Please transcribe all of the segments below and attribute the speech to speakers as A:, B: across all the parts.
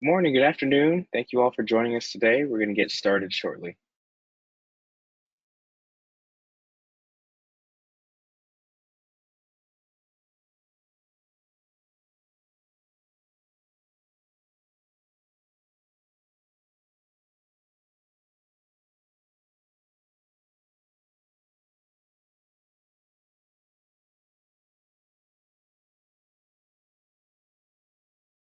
A: Good morning, good afternoon. Thank you all for joining us today. We're going to get started shortly.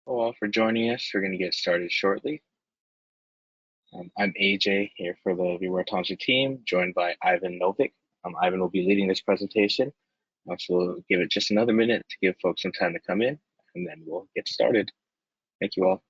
A: All for joining us. We're going to get started shortly. I'm AJ here for the VMware Tanzu team, joined by Ivan Novick. Ivan will be leading this presentation. So we'll give it just another minute to give folks some time to come in, and then we'll get started. Thank you all.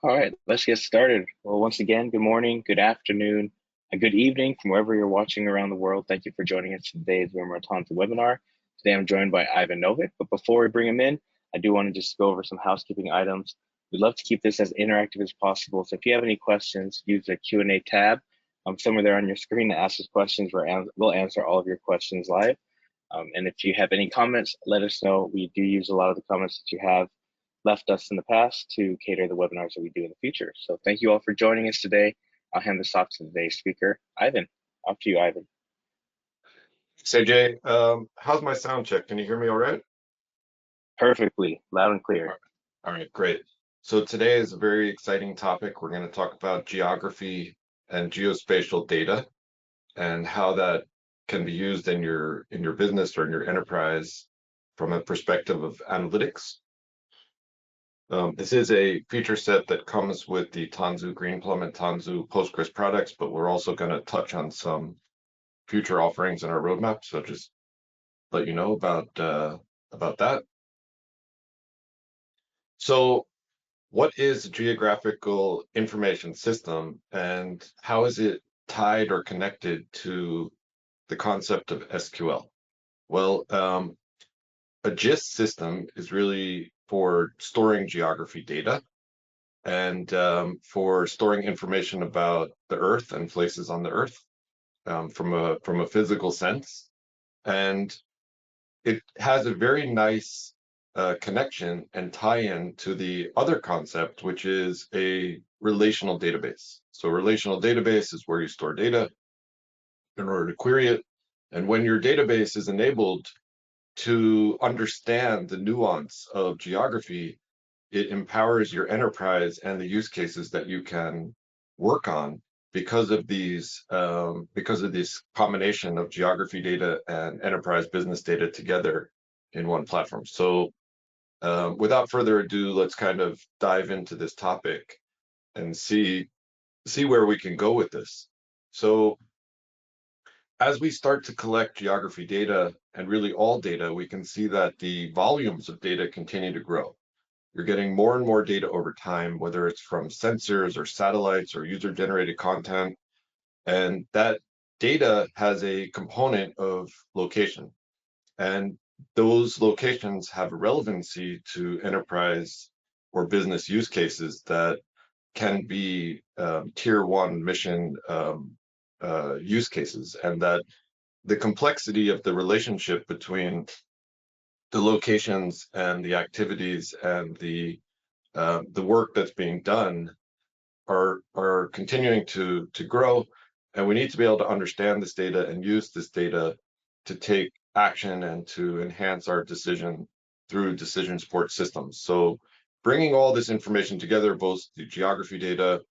A: All right, let's get started. Well, once again, good morning, good afternoon, and good evening from wherever you're watching around the world. Thank you for joining us in today's VMware Tanzu webinar. Today I'm joined by Ivan Novick, but before we bring him in, I do want to just go over some housekeeping items. We'd love to keep this as interactive as possible, so if you have any questions, use the Q&A tab somewhere there on your screen to ask us questions. We'll answer all of your questions live. And if you have any comments, let us know. We do use a lot of the comments that you have left us in the past to cater the webinars that we do in the future. So thank you all for joining us today. I'll hand this off to today's speaker, Ivan. Off to you, Ivan.
B: Thanks, AJ. How's my sound check? Can you hear me all right?
A: Perfectly, loud and clear.
B: All right, great. So today is a very exciting topic. We're going to talk about geography and geospatial data and how that can be used in your business or in your enterprise from a perspective of analytics. This is a feature set that comes with the Tanzu Greenplum and Tanzu Postgres products, but we're also going to touch on some future offerings in our roadmap. So just let you know about that. So what is a geographical information system and how is it tied or connected to the concept of SQL? Well, a GIS system is really for storing geography data and for storing information about the Earth and places on the Earth from a physical sense. And it has a very nice connection and tie-in to the other concept, which is a relational database. So a relational database is where you store data in order to query it. And when your database is enabled to understand the nuance of geography, it empowers your enterprise and the use cases that you can work on because of this combination of geography data and enterprise business data together in one platform. So without further ado, let's kind of dive into this topic and see where we can go with this. So as we start to collect geography data and really all data, we can see that the volumes of data continue to grow. You're getting more and more data over time, whether it's from sensors or satellites or user-generated content. And that data has a component of location. And those locations have relevancy to enterprise or business use cases that can be tier one mission use cases, and that the complexity of the relationship between the locations and the activities and the work that's being done are continuing to grow, and we need to be able to understand this data and use this data to take action and to enhance our decision through decision support systems. So bringing all this information together, both the geography data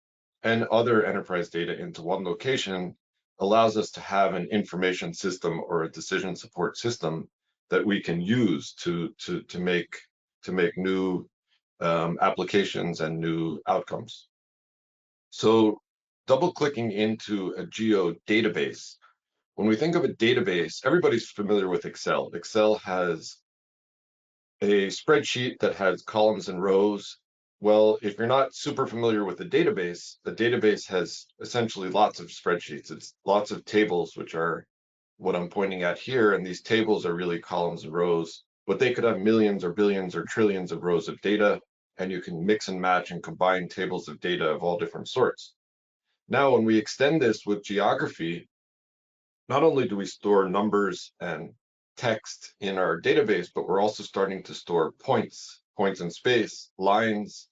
B: and other enterprise data into one location, allows us to have an information system or a decision support system that we can use to make new applications and new outcomes. So double clicking into a geo database. When we think of a database, everybody's familiar with Excel. Excel has a spreadsheet that has columns and rows. Well, if you're not super familiar with the database has essentially lots of spreadsheets. It's lots of tables, which are what I'm pointing at here. And these tables are really columns and rows but they could have millions or billions or trillions of rows of data, and you can mix and match and combine tables of data of all different sorts. Now, when we extend this with geography, not only do we store numbers and text in our database, but we're also starting to store points in space, lines,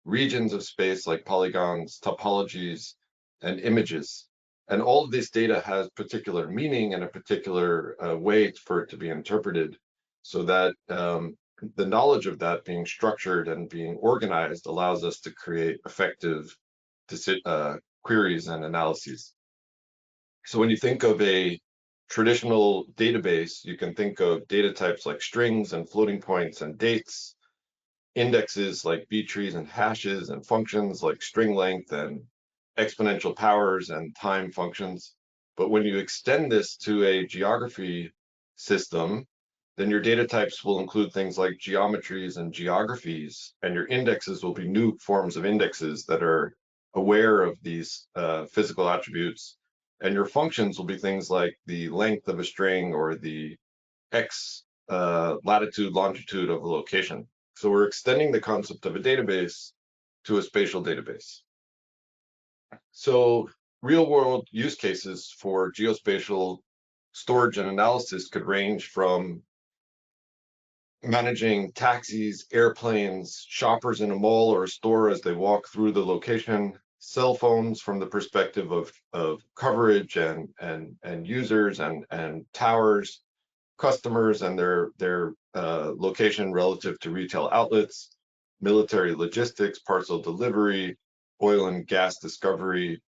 B: regions of space like polygons, topologies, and images. And all of this data has particular meaning and a particular way for it to be interpreted, so that the knowledge of that being structured and being organized allows us to create effective queries and analyses. So when you think of a traditional database, you can think of data types like strings and floating points and dates, indexes like B trees and hashes, and functions like string length and exponential powers and time functions. But when you extend this to a geography system, then your data types will include things like geometries and geographies, and your indexes will be new forms of indexes that are aware of these physical attributes. And your functions will be things like the length of a string or the x latitude, longitude of a location. So we're extending the concept of a database to a spatial database. So real world use cases for geospatial storage and analysis could range from managing taxis, airplanes, shoppers in a mall or a store as they walk through the location, cell phones from the perspective of coverage and users and towers, customers and their location relative to retail outlets, military logistics, parcel delivery, oil and gas discovery,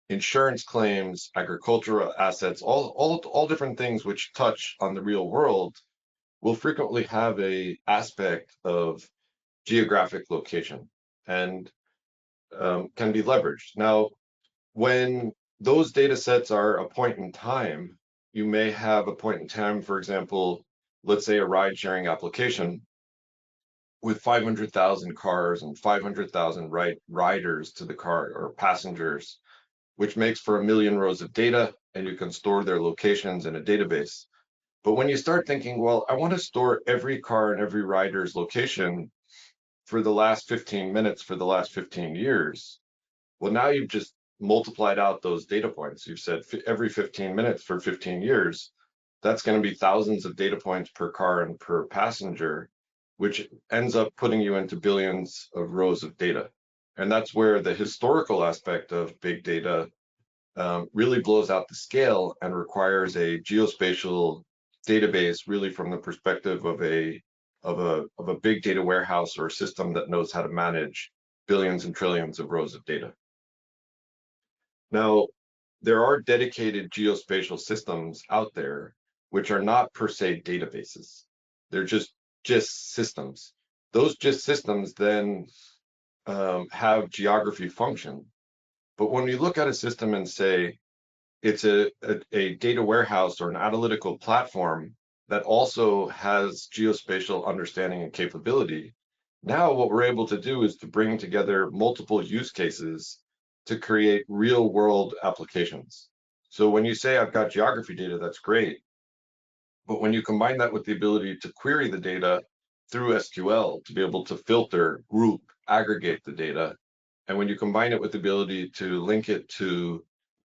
B: insurance claims, agricultural assets, all different things which touch on the real world will frequently have a aspect of geographic location and can be leveraged. Now, when those data sets are a point in time, you may have a point in time, for example, let's say a ride sharing application with 500,000 cars and 500,000 riders to the car or passengers, which makes for 1,000,000 rows of data, and you can store their locations in a database. But when you start thinking, well, I want to store every car and every rider's location for the last 15 minutes for the last 15 years, well, now you've just multiplied out those data points. You've said every 15 minutes for 15 years, that's going to be thousands of data points per car and per passenger, which ends up putting you into billions of rows of data. And that's where the historical aspect of big data really blows out the scale and requires a geospatial database, really from the perspective of a big data warehouse or a system that knows how to manage billions and trillions of rows of data. Now, there are dedicated geospatial systems out there which are not per se databases. They're just systems. Those just systems then have geography function. But when you look at a system and say it's a data warehouse or an analytical platform that also has geospatial understanding and capability, now what we're able to do is to bring together multiple use cases to create real world applications. So when you say I've got geography data, that's great. But when you combine that with the ability to query the data through SQL, to be able to filter, group, aggregate the data, and when you combine it with the ability to link it to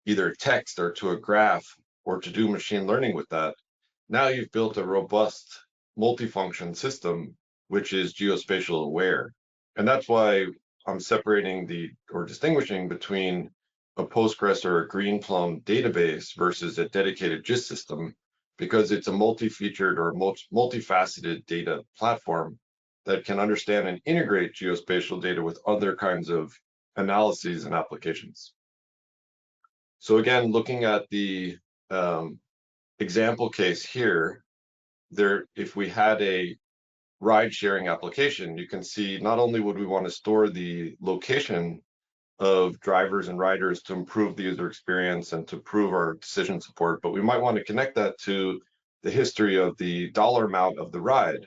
B: either text or to a graph or to do machine learning with that, now you've built a robust multifunction system, which is geospatial aware. And that's why I'm separating or distinguishing between a Postgres or a Greenplum database versus a dedicated GIS system, because it's a multi-featured or multifaceted data platform that can understand and integrate geospatial data with other kinds of analyses and applications. So again, looking at the example case here, if we had a ride sharing application, you can see not only would we want to store the location of drivers and riders to improve the user experience and to improve our decision support, but we might want to connect that to the history of the dollar amount of the ride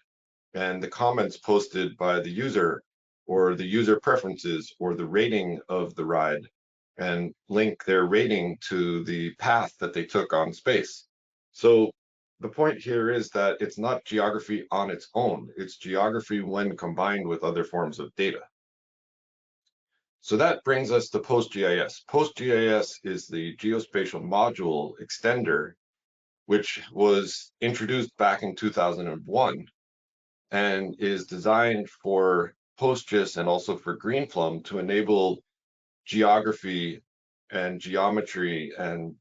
B: and the comments posted by the user or the user preferences or the rating of the ride, and link their rating to the path that they took on space. So the point here is that it's not geography on its own. It's geography when combined with other forms of data. So that brings us to PostGIS. PostGIS is the geospatial module extender, which was introduced back in 2001 and is designed for PostGIS and also for Greenplum to enable geography and geometry and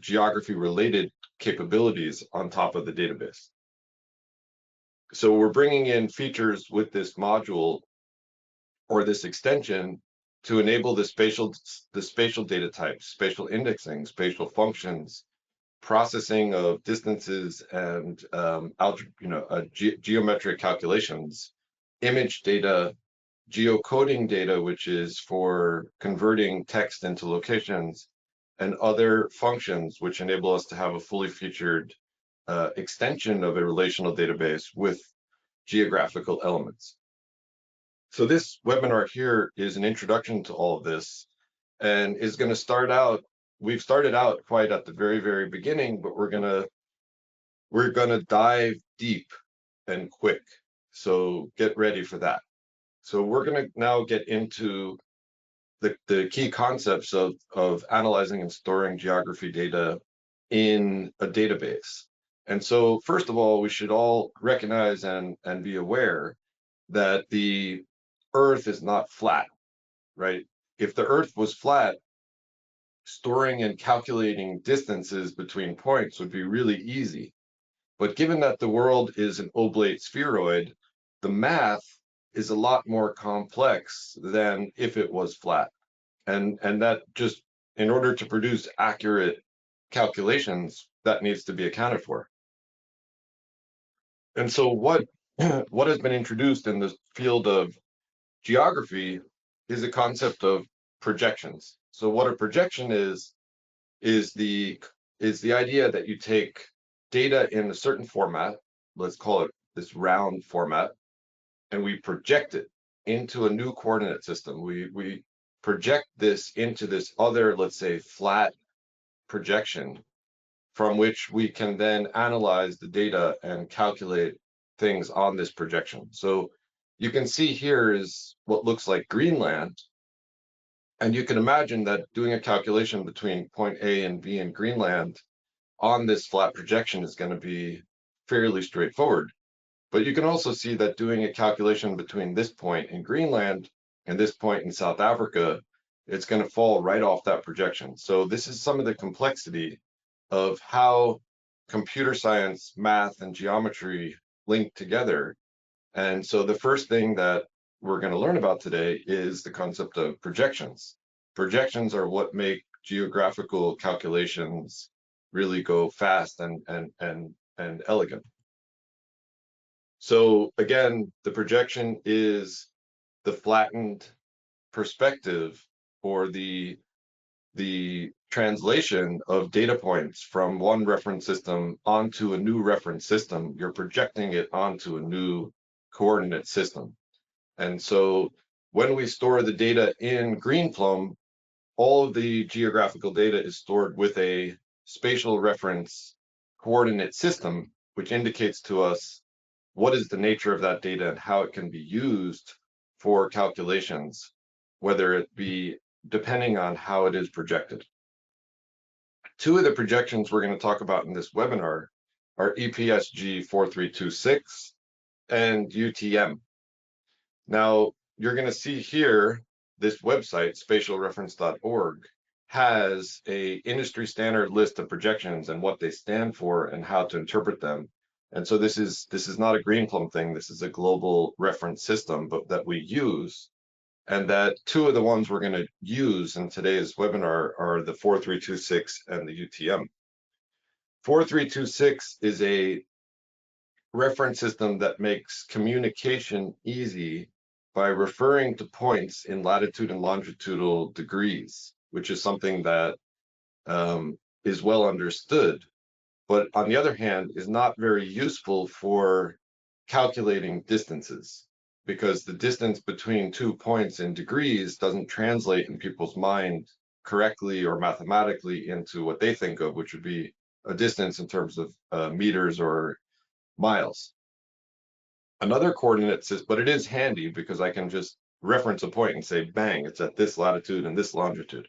B: geography-related capabilities on top of the database. So we're bringing in features with this module or this extension to enable the spatial data types, spatial indexing, spatial functions, processing of distances and geometric calculations, image data, geocoding data, which is for converting text into locations, and other functions which enable us to have a fully featured extension of a relational database with geographical elements. So this webinar here is an introduction to all of this and is going to start out, we've started out quite at the very, very beginning, but we're going to dive deep and quick. So get ready for that. So we're going to now get into the key concepts of analyzing and storing geography data in a database. And so first of all, we should all recognize and be aware that the Earth is not flat, right? If the Earth was flat, storing and calculating distances between points would be really easy. But given that the world is an oblate spheroid, the math is a lot more complex than if it was flat. And that just, in order to produce accurate calculations, that needs to be accounted for. And so what has been introduced in the field of geography is a concept of projections. So what a projection is the idea that you take data in a certain format, let's call it this round format, and we project it into a new coordinate system. We project this into this other, let's say, flat projection from which we can then analyze the data and calculate things on this projection. So you can see here is what looks like Greenland. And you can imagine that doing a calculation between point A and B in Greenland on this flat projection is going to be fairly straightforward. But you can also see that doing a calculation between this point in Greenland and this point in South Africa, it's going to fall right off that projection. So this is some of the complexity of how computer science, math, and geometry link together. And so the first thing that we're going to learn about today is the concept of projections. Projections are what make geographical calculations really go fast and elegant. So again, the projection is the flattened perspective or the translation of data points from one reference system onto a new reference system. You're projecting it onto a new coordinate system. And so when we store the data in Greenplum, all of the geographical data is stored with a spatial reference coordinate system, which indicates to us what is the nature of that data and how it can be used for calculations, whether it be depending on how it is projected. Two of the projections we're going to talk about in this webinar are EPSG 4326 and UTM. Now, you're going to see here, this website, spatialreference.org, has a industry standard list of projections and what they stand for and how to interpret them. And so this is not a Greenplum thing. This is a global reference system, but that we use. And that two of the ones we're going to use in today's webinar are the 4326 and the UTM. 4326 is a reference system that makes communication easy by referring to points in latitude and longitudinal degrees, which is something that is well understood, but on the other hand, is not very useful for calculating distances, because the distance between 2 points in degrees doesn't translate in people's mind correctly or mathematically into what they think of, which would be a distance in terms of meters or miles. Another coordinate system, but it is handy because I can just reference a point and say, bang, it's at this latitude and this longitude.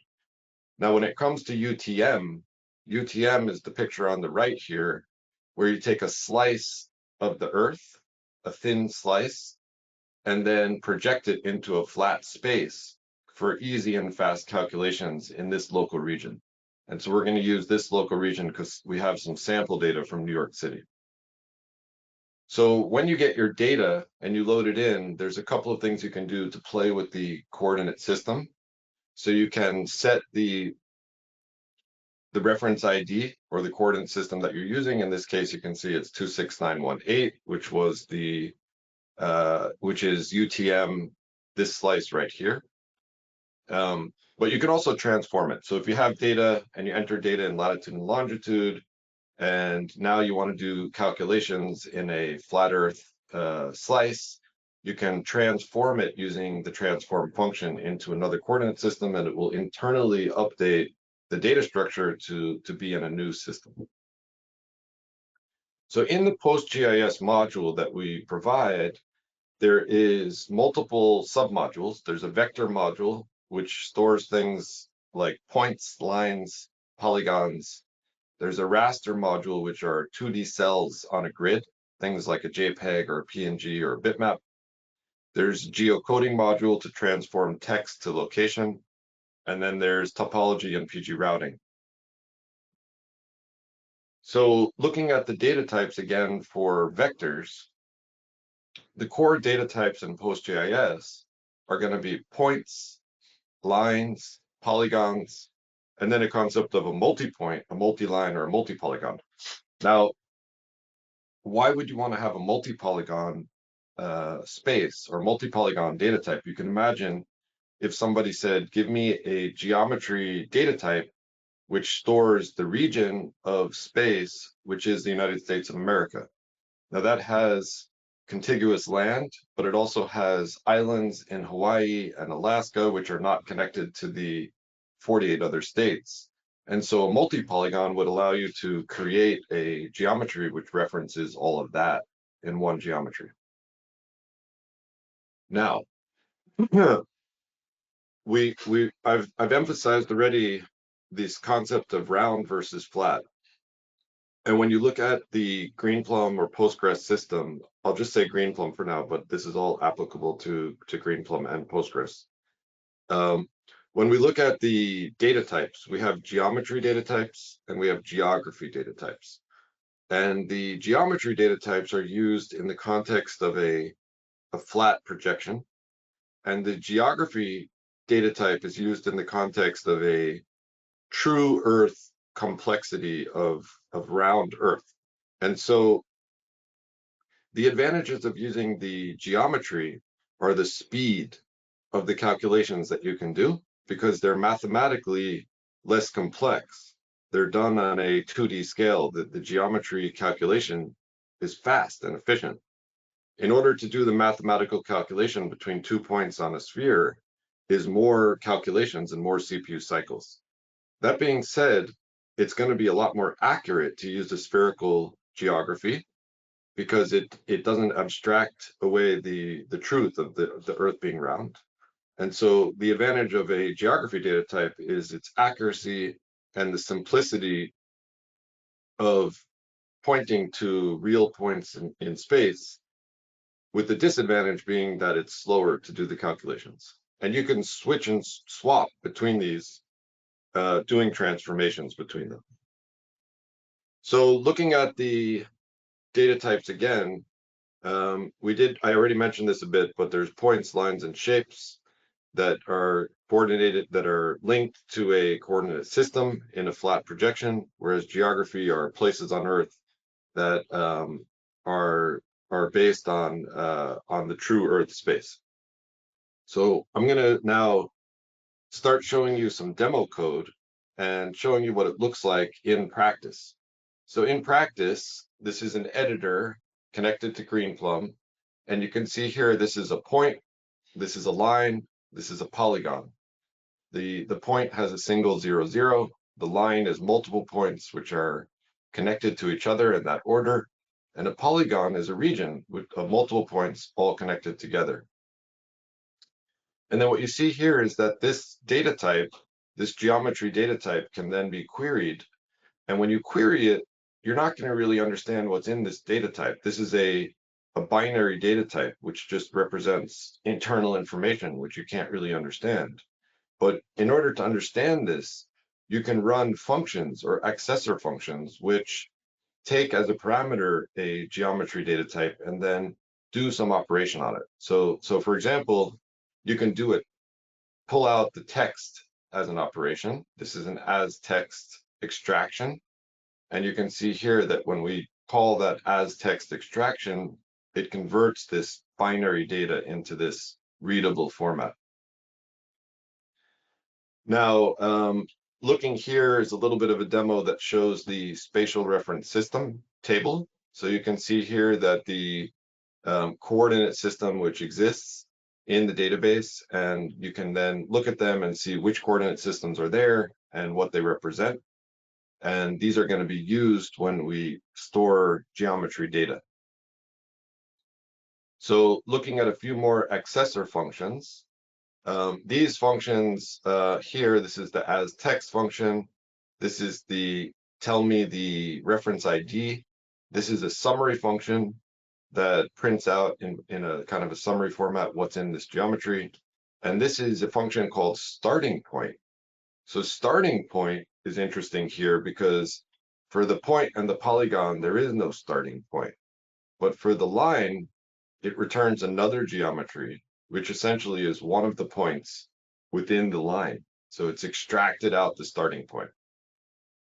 B: Now, when it comes to UTM, UTM is the picture on the right here, where you take a slice of the Earth, a thin slice, and then project it into a flat space for easy and fast calculations in this local region. And so we're going to use this local region because we have some sample data from New York City. So when you get your data and you load it in, there's a couple of things you can do to play with the coordinate system. So you can set the reference ID or the coordinate system that you're using. In this case, you can see it's 26918, which was which is UTM, this slice right here. But you can also transform it. So if you have data and you enter data in latitude and longitude, and now you want to do calculations in a flat Earth slice, you can transform it using the transform function into another coordinate system, and it will internally update the data structure to be in a new system. So in the PostGIS module that we provide, there is multiple submodules. There's a vector module, which stores things like points, lines, polygons. There's a raster module, which are 2D cells on a grid, things like a JPEG or a PNG or a bitmap. There's a geocoding module to transform text to location. And then there's topology and PG routing. So looking at the data types again for vectors, the core data types in PostGIS are going to be points, lines, polygons, and then a concept of a multi-point, a multi-line, or a multi-polygon. Now, why would you want to have a multi-polygon space or multi-polygon data type? You can imagine if somebody said, give me a geometry data type which stores the region of space, which is the United States of America. Now that has contiguous land, but it also has islands in Hawaii and Alaska, which are not connected to the 48 other states. And so a multi-polygon would allow you to create a geometry which references all of that in one geometry. Now, I've emphasized already this concept of round versus flat. And when you look at the Greenplum or Postgres system, I'll just say Greenplum for now, but this is all applicable to Greenplum and Postgres. When we look at the data types, we have geometry data types and we have geography data types. And the geometry data types are used in the context of a flat projection. And the geography data type is used in the context of a true Earth complexity of round Earth. And so the advantages of using the geometry are the speed of the calculations that you can do because they're mathematically less complex. They're done on a 2D scale. The geometry calculation is fast and efficient. In order to do the mathematical calculation between 2 points on a sphere is more calculations and more CPU cycles. That being said, it's going to be a lot more accurate to use the spherical geography because it doesn't abstract away the truth of the Earth being round. And so the advantage of a geography data type is its accuracy and the simplicity of pointing to real points in space, with the disadvantage being that it's slower to do the calculations. And you can switch and swap between these, doing transformations between them. So looking at the data types again, I already mentioned this a bit, but there's points, lines, and shapes that are coordinated, that are linked to a coordinate system in a flat projection, whereas geography are places on Earth that are based on the true Earth space. So I'm going to now start showing you some demo code and showing you what it looks like in practice. So in practice, this is an editor connected to Greenplum, and you can see here, this is a point, this is a line, this is a polygon. The point has a single 0, 0. The line is multiple points, which are connected to each other in that order. And a polygon is a region of multiple points all connected together. And then what you see here is that this data type, this geometry data type, can then be queried. And when you query it, you're not going to really understand what's in this data type. This is a binary data type, which just represents internal information, which you can't really understand. But in order to understand this, you can run functions or accessor functions, which take as a parameter a geometry data type and then do some operation on it. So for example, you can do it, pull out the text as an operation. This is an as text extraction. And you can see here that when we call that as text extraction, it converts this binary data into this readable format. Now, looking here is a little bit of a demo that shows the spatial reference system table. So you can see here that the coordinate system which exists in the database, and you can then look at them and see which coordinate systems are there and what they represent. And these are going to be used when we store geometry data. So looking at a few more accessor functions, these functions here, this is the as text function. This is the tell me the reference ID. This is a summary function that prints out in a kind of a summary format what's in this geometry. And this is a function called starting point. So starting point is interesting here because for the point and the polygon, there is no starting point. But for the line, it returns another geometry, which essentially is one of the points within the line. So it's extracted out the starting point.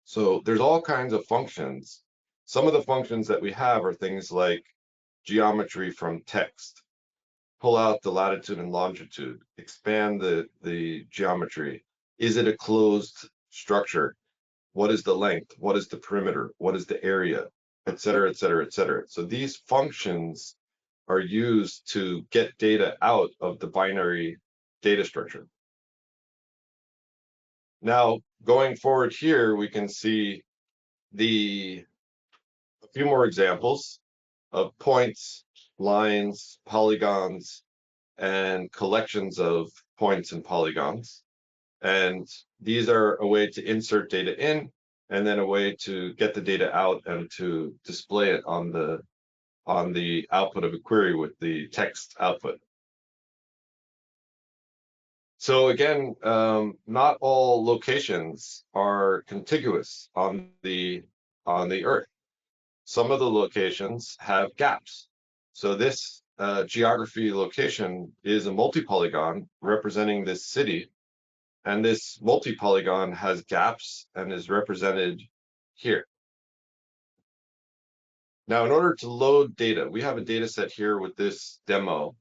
B: So there's all kinds of functions. Some of the functions that we have are things like geometry from text, pull out the latitude and longitude, expand the geometry. Is it a closed structure? What is the length? What is the perimeter? What is the area? Et cetera, et cetera, et cetera. So these functions are used to get data out of the binary data structure. Now, going forward here, we can see a few more examples of points, lines, polygons, and collections of points and polygons. And these are a way to insert data in, and then a way to get the data out and to display it on the output of a query with the text output. So again, not all locations are contiguous on the Earth. Some of the locations have gaps. So this geography location is a multi-polygon representing this city, and this multi-polygon has gaps and is represented here. Now, in order to load data, we have a data set here with this demo.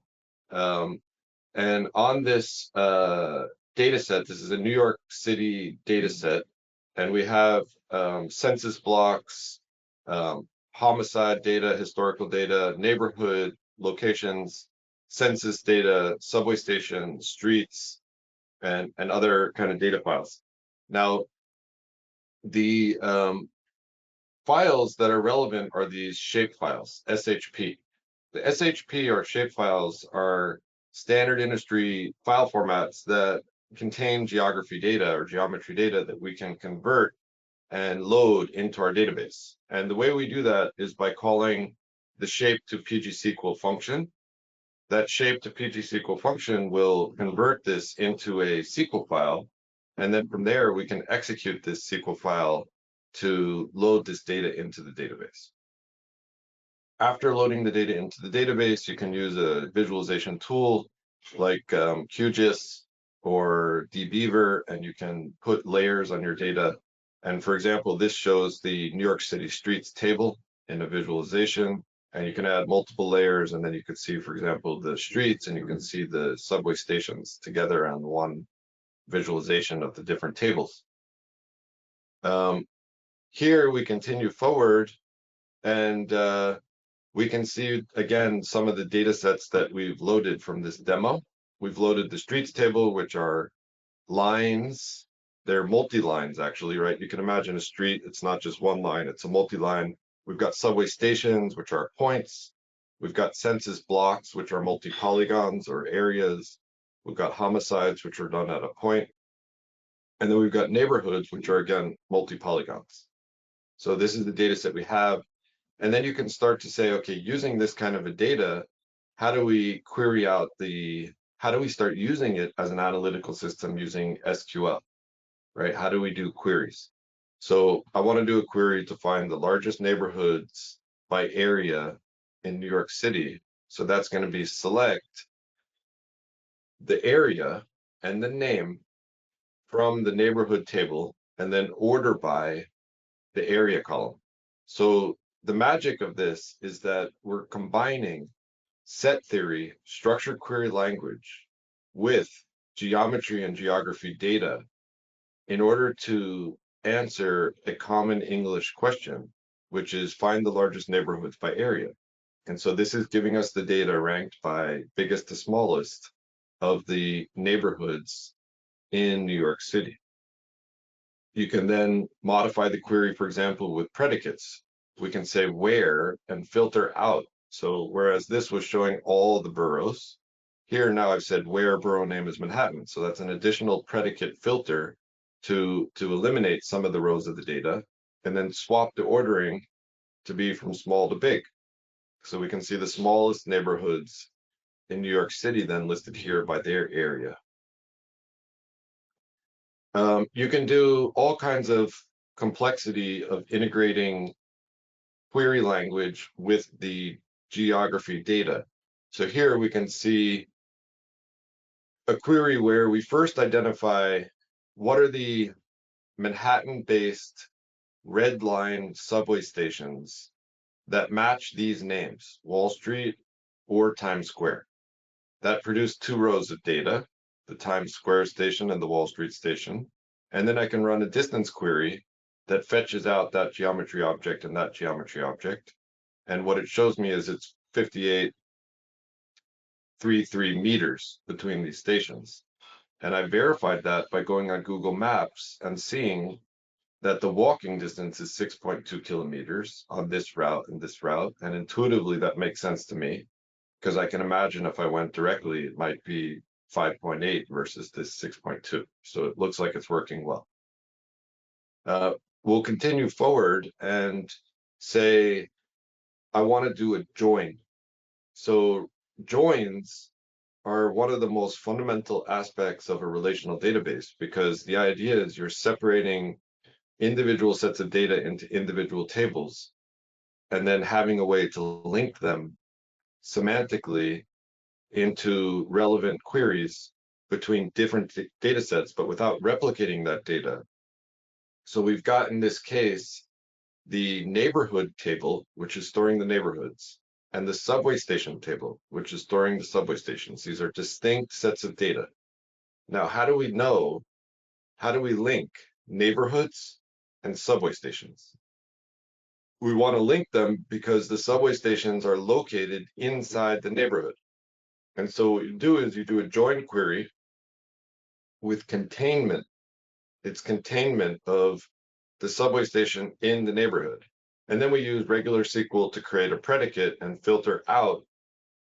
B: And on this data set, this is a New York City data set, and we have census blocks, homicide data, historical data, neighborhood locations, census data, subway stations, streets, and other kind of data files. Now, the files that are relevant are these shape files, SHP. The SHP or shape files are standard industry file formats that contain geography data or geometry data that we can convert and load into our database. And the way we do that is by calling the shape to PGSQL function. That shape to PGSQL function will convert this into a SQL file. And then from there, we can execute this SQL file to load this data into the database. After loading the data into the database, you can use a visualization tool like QGIS or dbeaver, and you can put layers on your data. And for example, this shows the New York City streets table in a visualization, and you can add multiple layers, and then you could see, for example, the streets, and you can see the subway stations together on one visualization of the different tables. Here we continue forward, and we can see, again, some of the data sets that we've loaded from this demo. We've loaded the streets table, which are lines they're multi-lines actually, right? You can imagine a street, it's not just one line, it's a multi-line. We've got subway stations, which are points. We've got census blocks, which are multi-polygons or areas. We've got homicides, which are done at a point. And then we've got neighborhoods, which are again, multi-polygons. So this is the data set we have. And then you can start to say, okay, using this kind of a data, how do we query out how do we start using it as an analytical system using SQL, right? How do we do queries? So I want to do a query to find the largest neighborhoods by area in New York City. So that's going to be select the area and the name from the neighborhood table and then order by the area column. So the magic of this is that we're combining set theory, structured query language with geometry and geography data in order to answer a common English question, which is find the largest neighborhoods by area. And so this is giving us the data ranked by biggest to smallest of the neighborhoods in New York City. You can then modify the query, for example, with predicates. We can say where and filter out. So whereas this was showing all the boroughs, here now I've said where borough name is Manhattan. So that's an additional predicate filter to eliminate some of the rows of the data and then swap the ordering to be from small to big. So we can see the smallest neighborhoods in New York City then listed here by their area. You can do all kinds of complexity of integrating query language with the geography data. So here we can see a query where we first identify what are the Manhattan-based red line subway stations that match these names, Wall Street or Times Square. That produced 2 rows of data, the Times Square station and the Wall Street station. And then I can run a distance query that fetches out that geometry object and that geometry object. And what it shows me is it's 58.33 meters between these stations. And I verified that by going on Google Maps and seeing that the walking distance is 6.2 kilometers on this route and this route. And intuitively, that makes sense to me because I can imagine if I went directly, it might be 5.8 versus this 6.2. So it looks like it's working well. We'll continue forward and say, I want to do a join. So joins are one of the most fundamental aspects of a relational database because the idea is you're separating individual sets of data into individual tables and then having a way to link them semantically into relevant queries between different data sets, but without replicating that data. So we've got in this case, the neighborhood table, which is storing the neighborhoods, and the subway station table, which is storing the subway stations. These are distinct sets of data. Now, how do we link neighborhoods and subway stations? We want to link them because the subway stations are located inside the neighborhood. And so what you do is you do a join query with containment. It's containment of the subway station in the neighborhood. And then we use regular SQL to create a predicate and filter out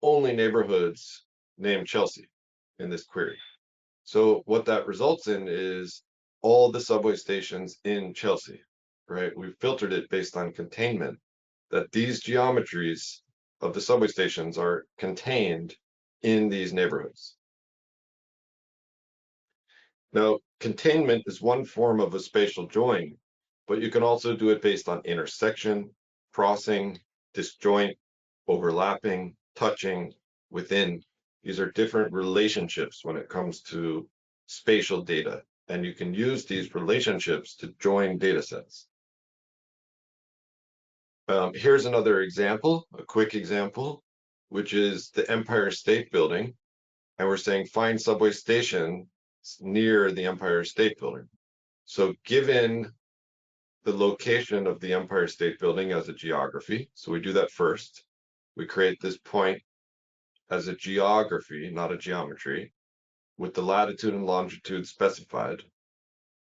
B: only neighborhoods named Chelsea in this query. So what that results in is all the subway stations in Chelsea, right? We've filtered it based on containment, that these geometries of the subway stations are contained in these neighborhoods. Now, containment is one form of a spatial join, but you can also do it based on intersection, crossing, disjoint, overlapping, touching, within. These are different relationships when it comes to spatial data, and you can use these relationships to join data sets. Here's another example, a quick example, which is the Empire State Building. And we're saying find subway station near the Empire State Building. So given the location of the Empire State Building as a geography, so we do that first. We create this point as a geography, not a geometry, with the latitude and longitude specified.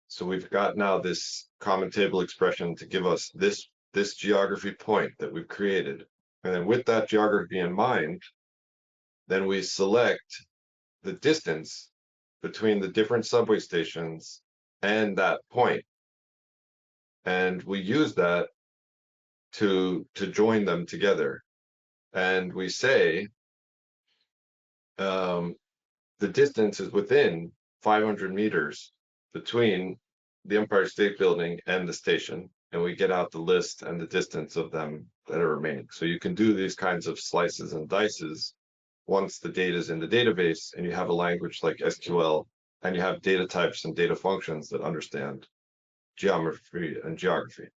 B: So we've got now this common table expression to give us this geography point that we've created. And then with that geography in mind, then we select the distance between the different subway stations and that point. And we use that to join them together. And we say the distance is within 500 meters between the Empire State Building and the station, and we get out the list and the distance of them that are remaining. So you can do these kinds of slices and dices once the data is in the database and you have a language like SQL and you have data types and data functions that understand geometry and geography.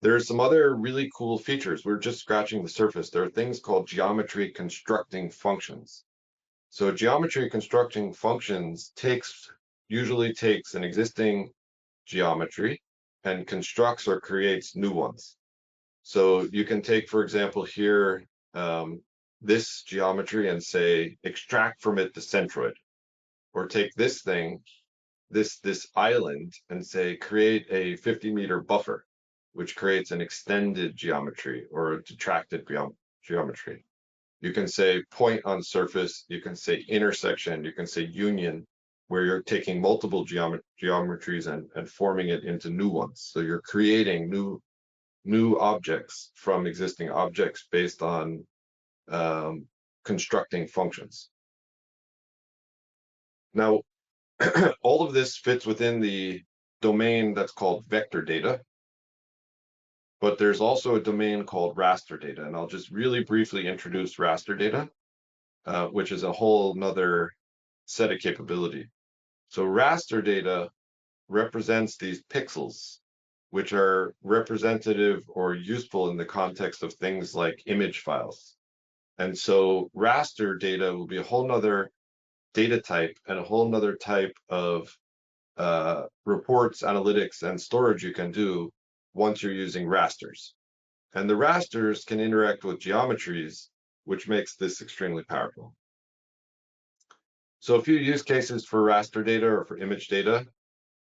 B: There are some other really cool features. We're just scratching the surface. There are things called geometry constructing functions. So geometry constructing functions usually takes an existing geometry and constructs or creates new ones. So you can take, for example, here, this geometry and say, extract from it the centroid, or take this thing, this island, and say, create a 50-meter buffer, which creates an extended geometry or a detracted geometry. You can say point on surface, you can say intersection, you can say union, where you're taking multiple geometries and forming it into new ones. So you're creating new objects from existing objects based on constructing functions. Now, all of this fits within the domain that's called vector data, but there's also a domain called raster data. And I'll just really briefly introduce raster data, which is a whole nother set of capability. So raster data represents these pixels, which are representative or useful in the context of things like image files. And so raster data will be a whole nother data type and a whole nother type of reports, analytics, and storage you can do once you're using rasters. And the rasters can interact with geometries, which makes this extremely powerful. So a few use cases for raster data or for image data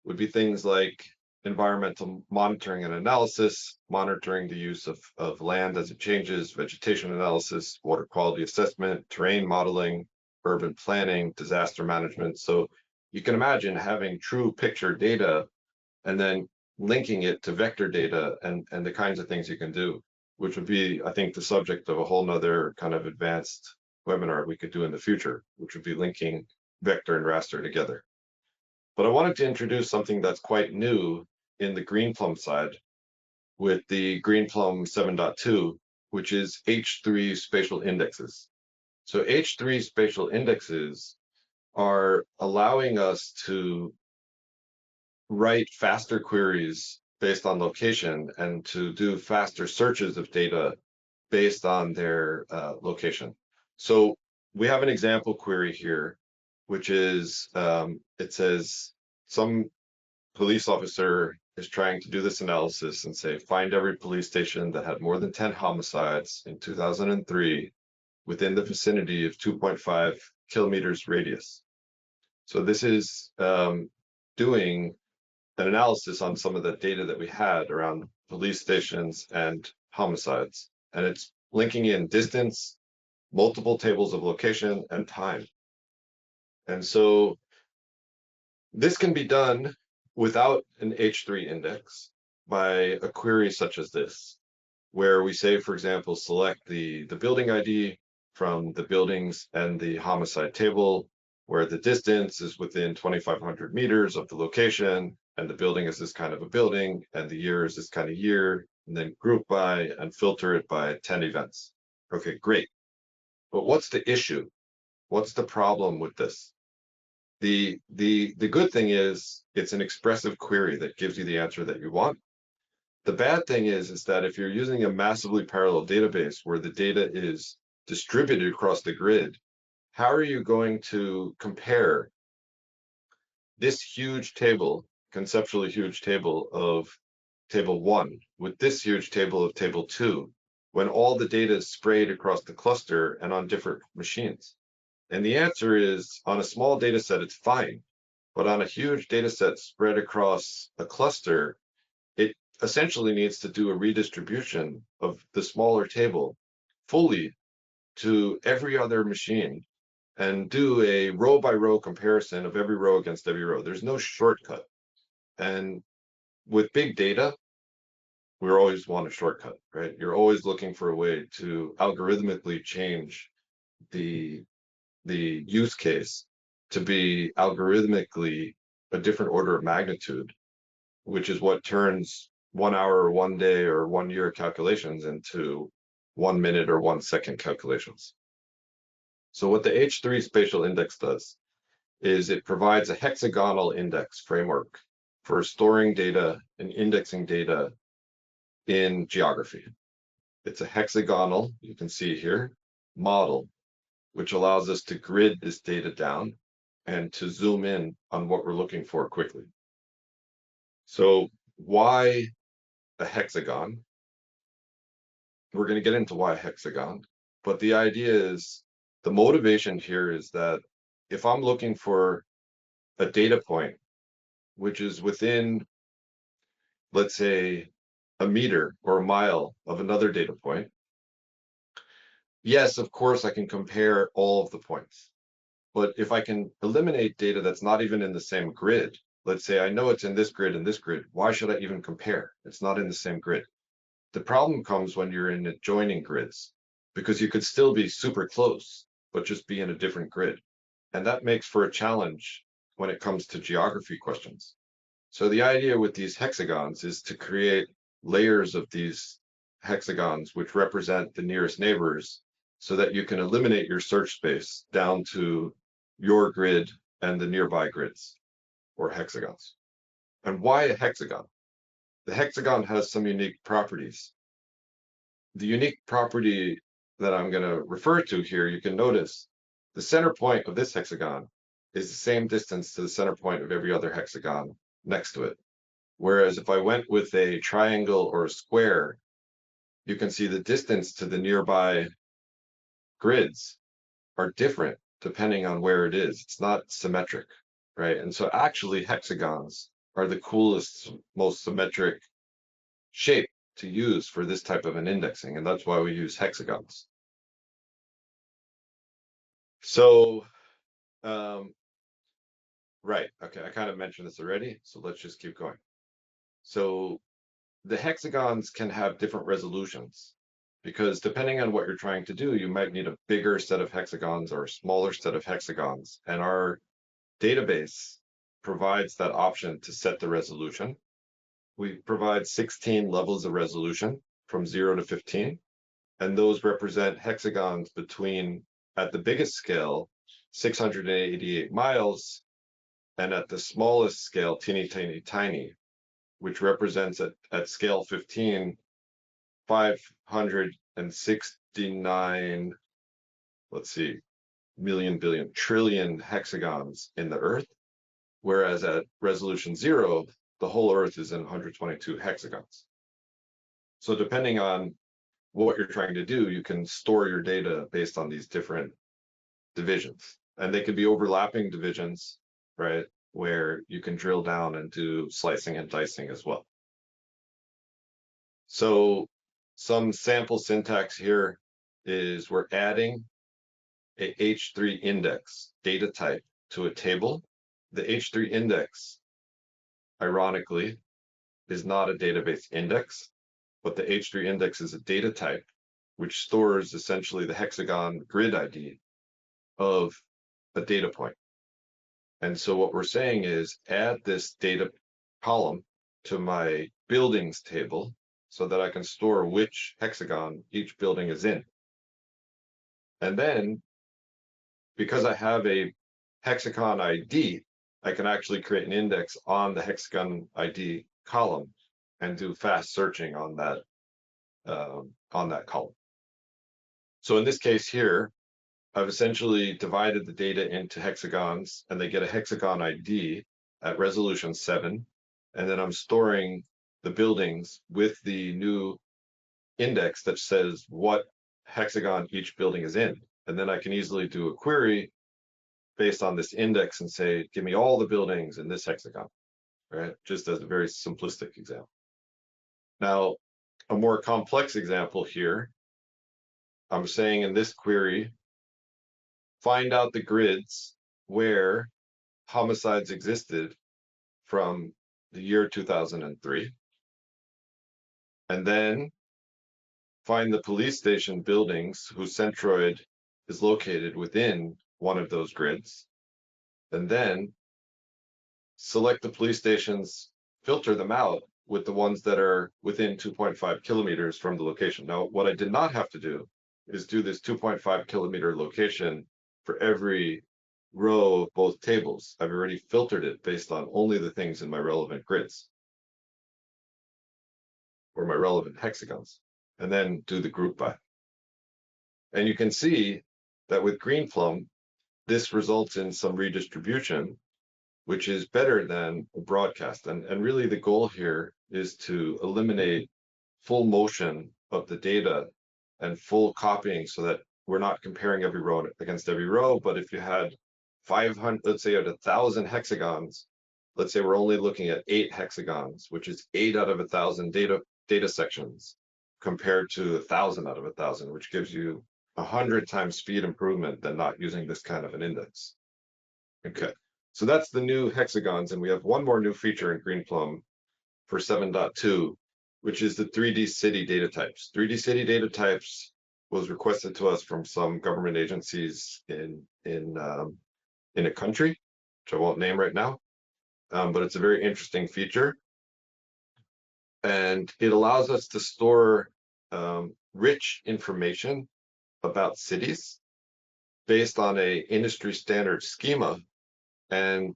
B: would be things like environmental monitoring and analysis, monitoring the use of land as it changes, vegetation analysis, water quality assessment, terrain modeling, urban planning, disaster management. So you can imagine having true picture data and then linking it to vector data and the kinds of things you can do, which would be, I think, the subject of a whole nother kind of advanced webinar we could do in the future, which would be linking vector and raster together. But I wanted to introduce something that's quite new in the Greenplum side with the Greenplum 7.2, which is H3 spatial indexes. So H3 spatial indexes are allowing us to write faster queries based on location and to do faster searches of data based on their location. So we have an example query here, which is, it says some police officer is trying to do this analysis and say, find every police station that had more than 10 homicides in 2003 within the vicinity of 2.5 kilometers radius. So this is doing an analysis on some of the data that we had around police stations and homicides. And it's linking in distance, multiple tables of location, and time. And so this can be done without an H3 index by a query such as this, where we say, for example, select the building ID from the buildings and the homicide table, where the distance is within 2,500 meters of the location, and the building is this kind of a building, and the year is this kind of year, and then group by and filter it by 10 events. Okay, great. But what's the issue? What's the problem with this? The good thing is it's an expressive query that gives you the answer that you want. The bad thing is that if you're using a massively parallel database where the data is distributed across the grid, how are you going to compare this huge table, conceptually huge table of table 1 with this huge table of table 2 when all the data is sprayed across the cluster and on different machines? And the answer is, on a small data set, it's fine. But on a huge data set spread across a cluster, it essentially needs to do a redistribution of the smaller table fully to every other machine and do a row by row comparison of every row against every row. There's no shortcut. And with big data, we always want a shortcut, right? You're always looking for a way to algorithmically change the use case to be algorithmically a different order of magnitude, which is what turns 1 hour or 1 day or 1 year calculations into 1 minute or 1 second calculations. So what the H3 spatial index does is it provides a hexagonal index framework for storing data and indexing data in geography. It's a hexagonal, you can see here, model, which allows us to grid this data down and to zoom in on what we're looking for quickly. So why a hexagon? We're going to get into why a hexagon, but the idea is, the motivation here is that if I'm looking for a data point, which is within, let's say, a meter or a mile of another data point, yes, of course, I can compare all of the points. But if I can eliminate data that's not even in the same grid, let's say I know it's in this grid and this grid, why should I even compare? It's not in the same grid. The problem comes when you're in adjoining grids, because you could still be super close, but just be in a different grid. And that makes for a challenge when it comes to geography questions. So the idea with these hexagons is to create layers of these hexagons which represent the nearest neighbors so that you can eliminate your search space down to your grid and the nearby grids or hexagons. And why a hexagon? The hexagon has some unique properties. The unique property that I'm going to refer to here, you can notice the center point of this hexagon is the same distance to the center point of every other hexagon next to it. Whereas if I went with a triangle or a square, you can see the distance to the nearby grids are different depending on where it is. It's not symmetric, right? And so actually hexagons are the coolest, most symmetric shape to use for this type of an indexing. And that's why we use hexagons. So, right, okay, I kind of mentioned this already, so let's just keep going. So the hexagons can have different resolutions because depending on what you're trying to do, you might need a bigger set of hexagons or a smaller set of hexagons. And our database provides that option to set the resolution. We provide 16 levels of resolution from 0 to 15, and those represent hexagons between, at the biggest scale, 688 miles, and at the smallest scale, teeny tiny, which represents at scale 15, 569, let's see, million, billion, trillion hexagons in the Earth, whereas at resolution 0, the whole Earth is in 122 hexagons. So depending on what you're trying to do, you can store your data based on these different divisions. And they could be overlapping divisions, right, where you can drill down and do slicing and dicing as well. So some sample syntax here is we're adding a H3 index data type to a table. The H3 index, ironically, is not a database index, but the H3 index is a data type which stores essentially the hexagon grid ID of a data point. And so what we're saying is add this data column to my buildings table so that I can store which hexagon each building is in. And then, because I have a hexagon ID, I can actually create an index on the hexagon ID column and do fast searching on that column. So in this case here, I've essentially divided the data into hexagons, and they get a hexagon ID at resolution 7. And then I'm storing the buildings with the new index that says what hexagon each building is in. And then I can easily do a query based on this index and say, give me all the buildings in this hexagon, right? Just as a very simplistic example. Now, a more complex example here, I'm saying in this query, find out the grids where homicides existed from the year 2003, and then find the police station buildings whose centroid is located within one of those grids, and then select the police stations, filter them out with the ones that are within 2.5 kilometers from the location. Now, what I did not have to do is do this 2.5 kilometer location for every row of both tables. I've already filtered it based on only the things in my relevant grids or my relevant hexagons, and then do the group by. And you can see that with Greenplum, this results in some redistribution, which is better than a broadcast. And really the goal here is to eliminate full motion of the data and full copying so that we're not comparing every row against every row. But if you had 500, let's say at 1,000 hexagons, let's say we're only looking at 8 hexagons, which is 8 out of 1,000 data sections compared to 1,000 out of 1,000, which gives you 100 times speed improvement than not using this kind of an index. Okay, so that's the new hexagons, and we have one more new feature in Greenplum for 7.2, which is the 3D city data types. 3D city data types was requested to us from some government agencies in a country, which I won't name right now, but it's a very interesting feature. And it allows us to store rich information about cities based on a industry standard schema and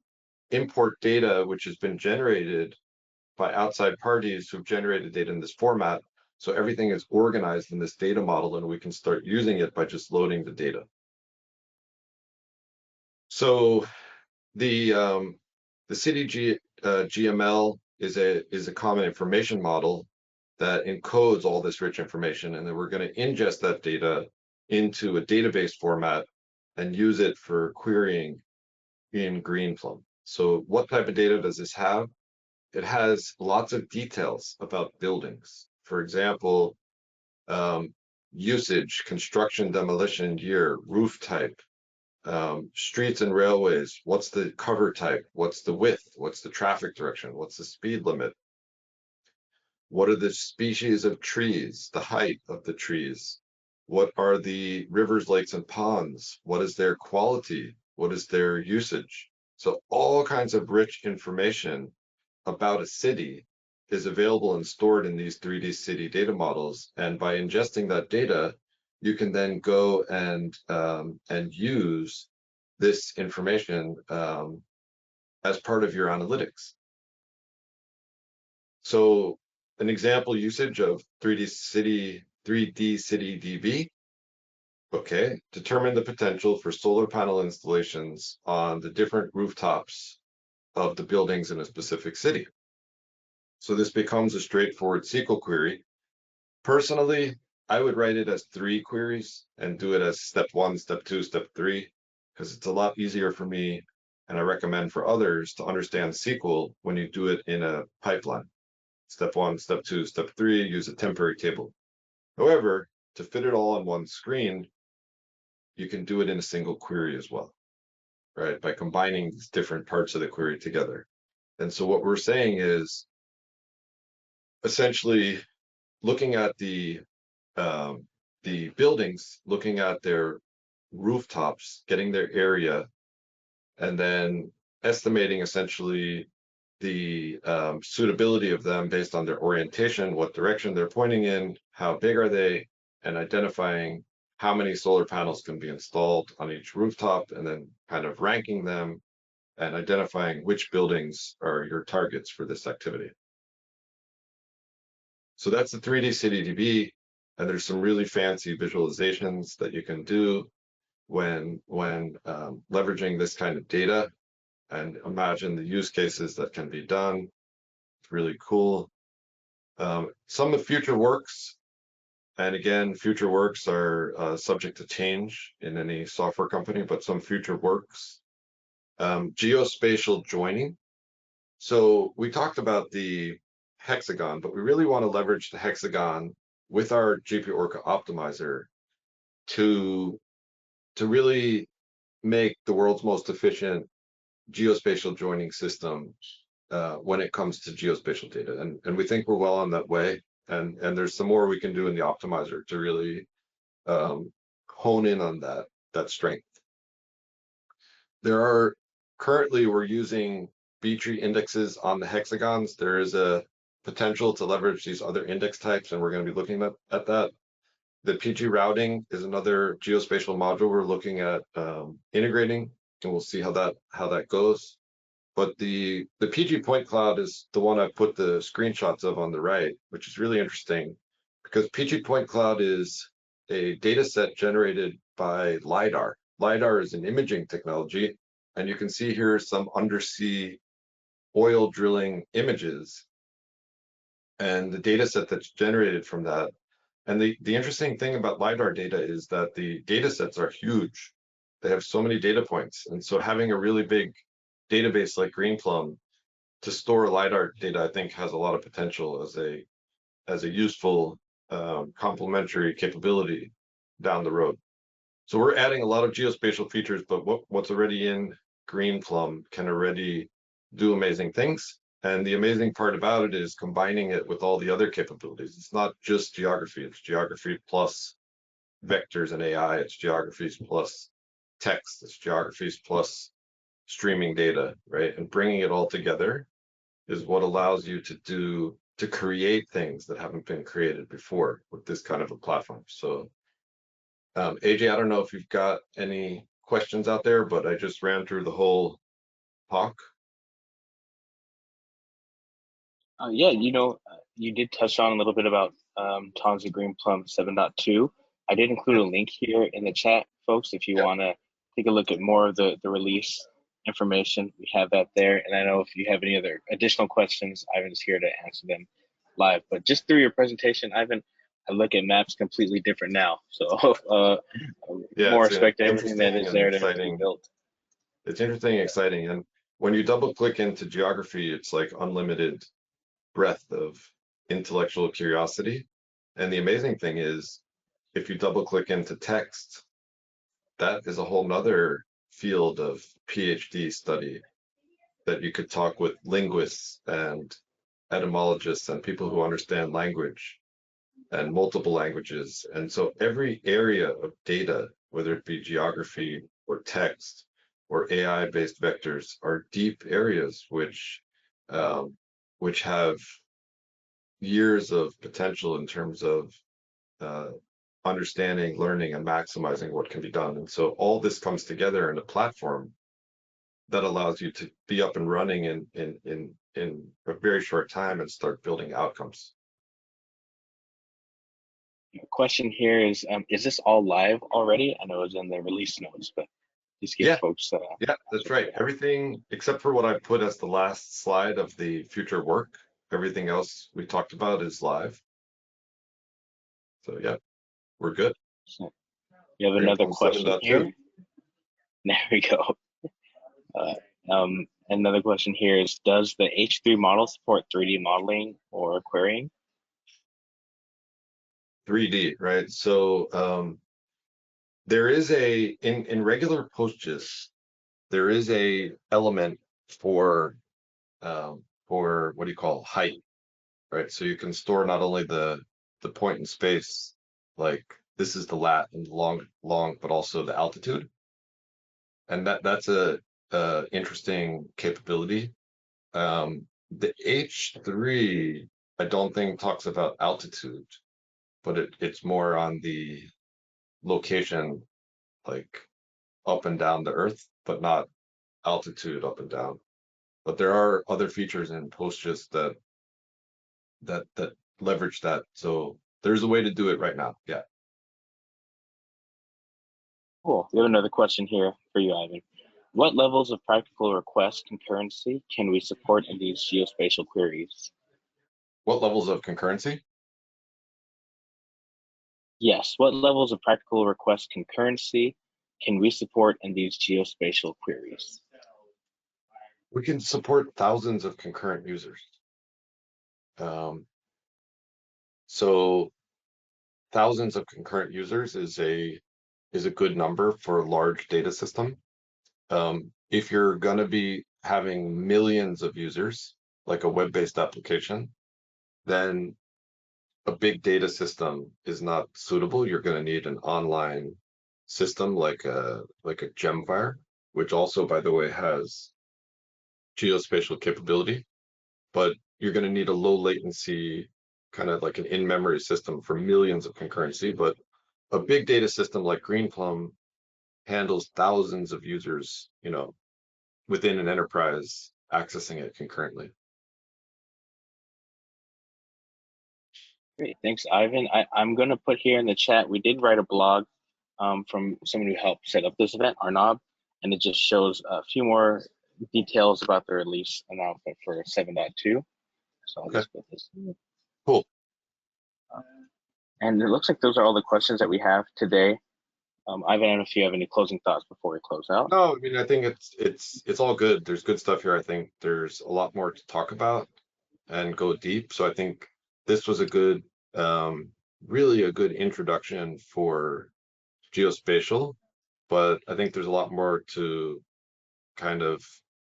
B: import data which has been generated by outside parties who've generated data in this format. So everything is organized in this data model and we can start using it by just loading the data. So the city GML is a common information model that encodes all this rich information, and then we're going to ingest that data into a database format and use it for querying in Greenplum. So what type of data does this have? It has lots of details about buildings. For example, usage, construction, demolition year, roof type, streets and railways, what's the cover type, what's the width, what's the traffic direction, what's the speed limit, what are the species of trees, the height of the trees, what are the rivers, lakes, and ponds, what is their quality, what is their usage. So all kinds of rich information about a city is available and stored in these 3D city data models. And by ingesting that data, you can then go and use this information as part of your analytics. So an example usage of 3D City DB. Okay, determine the potential for solar panel installations on the different rooftops of the buildings in a specific city. So this becomes a straightforward SQL query. Personally, I would write it as 3 queries and do it as step 1, step 2, step 3, because it's a lot easier for me, and I recommend for others to understand SQL when you do it in a pipeline. Step 1, step 2, step 3, use a temporary table. However, to fit it all on one screen, you can do it in a single query as well, right? By combining these different parts of the query together. And so what we're saying is essentially looking at the buildings, looking at their rooftops, getting their area, and then estimating essentially the suitability of them based on their orientation, what direction they're pointing in, how big are they, and identifying how many solar panels can be installed on each rooftop, and then kind of ranking them and identifying which buildings are your targets for this activity. So that's the 3D CityDB, and there's some really fancy visualizations that you can do when leveraging this kind of data, and imagine the use cases that can be done. It's really cool. Some of the future works, and again, future works are subject to change in any software company, but some future works geospatial joining. So we talked about the hexagon, but we really want to leverage the hexagon with our GP Orca optimizer to really make the world's most efficient geospatial joining system when it comes to geospatial data. And we think we're well on that way. And there's some more we can do in the optimizer to really hone in on that strength. Currently we're using B-tree indexes on the hexagons. There is a potential to leverage these other index types, and we're going to be looking at that. The PG routing is another geospatial module we're looking at integrating, and we'll see how that goes. But the PG point cloud is the one I put the screenshots of on the right, which is really interesting because PG point cloud is a data set generated by LiDAR. LiDAR is an imaging technology, and you can see here some undersea oil drilling images and the data set that's generated from that. And the interesting thing about LiDAR data is that the data sets are huge. They have so many data points. And so having a really big database like Greenplum to store LiDAR data, I think has a lot of potential as a useful complementary capability down the road. So we're adding a lot of geospatial features, but what's already in Greenplum can already do amazing things. And the amazing part about it is combining it with all the other capabilities. It's not just geography, it's geography plus vectors and AI, it's geographies plus text, it's geographies plus streaming data, right? And bringing it all together is what allows you to create things that haven't been created before with this kind of a platform. So AJ, I don't know if you've got any questions out there, but I just ran through the whole talk.
A: Yeah, you did touch on a little bit about Tanzu Greenplum 7.2. I did include a link here in the chat, folks, if you
B: Yeah,
A: want to take a look at more of the release information. We have that there. And I know if you have any other additional questions, Ivan's here to answer them live. But just through your presentation, Ivan, I look at maps completely different now. So
B: yeah,
A: more
B: it's
A: respect to everything that
B: interesting
A: is
B: and
A: there to be
B: exciting.
A: built.
B: It's interesting and exciting. And when you double click into geography, it's like unlimited breadth of intellectual curiosity. And the amazing thing is, if you double click into text, that is a whole nother field of PhD study that you could talk with linguists and etymologists and people who understand language and multiple languages. And so every area of data, whether it be geography or text or AI-based vectors, are deep areas which have years of potential in terms of uh, understanding, learning, and maximizing what can be done. And so all this comes together in a platform that allows you to be up and running in a very short time and start building outcomes.
A: Question here is this all live already? I know it's in the release notes, but just give
B: Yeah,
A: folks.
B: yeah, that's right. Everything except for what I put as the last slide of the future work, everything else we talked about is live. So yeah, we're good.
A: So we have another
B: Greenplum
A: question here.
B: 7.2.
A: There we go. Another question here is, does the H3 model support 3D modeling or querying?
B: 3D, right? So there is in regular PostGIS, there is a element for what do you call height, right? So you can store not only the point in space, like this is the lat and long, but also the altitude, and that's a interesting capability. The H3, I don't think talks about altitude, but it's more on the location, like up and down the Earth, but not altitude up and down. But there are other features in PostGIS that leverage that. So there's a way to do it right now. Yeah.
A: Cool. We have another question here for you, Ivan. What levels of practical request concurrency can we support in these geospatial queries?
B: What levels of concurrency?
A: Yes, what levels of practical request concurrency can we support in these geospatial queries?
B: We can support thousands of concurrent users. Um, so thousands of concurrent users is a good number for a large data system. If you're going to be having millions of users, like a web-based application, then a big data system is not suitable. You're going to need an online system like a Gemfire, which also, by the way, has geospatial capability, but you're going to need a low latency, kind of like an in-memory system for millions of concurrency. But a big data system like Greenplum handles thousands of users, within an enterprise accessing it concurrently.
A: Great, thanks, Ivan. I'm going to put here in the chat, we did write a blog from someone who helped set up this event, Arnab, and it just shows a few more details about the release announcement for 7.2. So I'll
B: Okay,
A: just put this in.
B: cool.
A: And it looks like those are all the questions that we have today. Ivan, I don't know if you have any closing thoughts before we close out.
B: No, I mean, I think it's all good. There's good stuff here. I think there's a lot more to talk about and go deep. So I think this was a good, really a good introduction for geospatial, but I think there's a lot more to kind of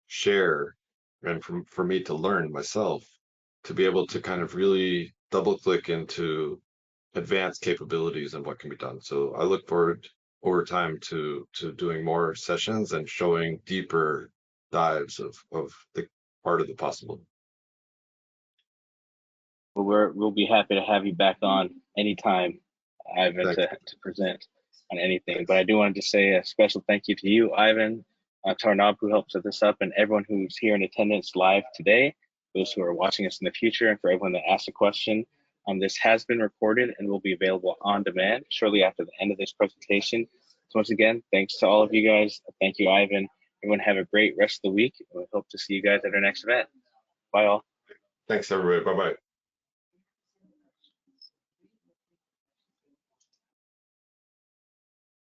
B: share and for me to learn myself to be able to kind of really double click into advanced capabilities and what can be done. So I look forward over time to doing more sessions and showing deeper dives of the part of the possible.
A: We'll be happy to have you back on anytime, Ivan,
B: Thanks.
A: to present on anything. But I do want to just say a special thank you to you, Ivan, to Arnab, who helped set this up, and everyone who's here in attendance live today, those who are watching us in the future, and for everyone that asked a question. This has been recorded and will be available on demand shortly after the end of this presentation. So once again, thanks to all of you guys. Thank you, Ivan. Everyone have a great rest of the week. We hope to see you guys at our next event. Bye all.
B: Thanks everybody. Bye bye.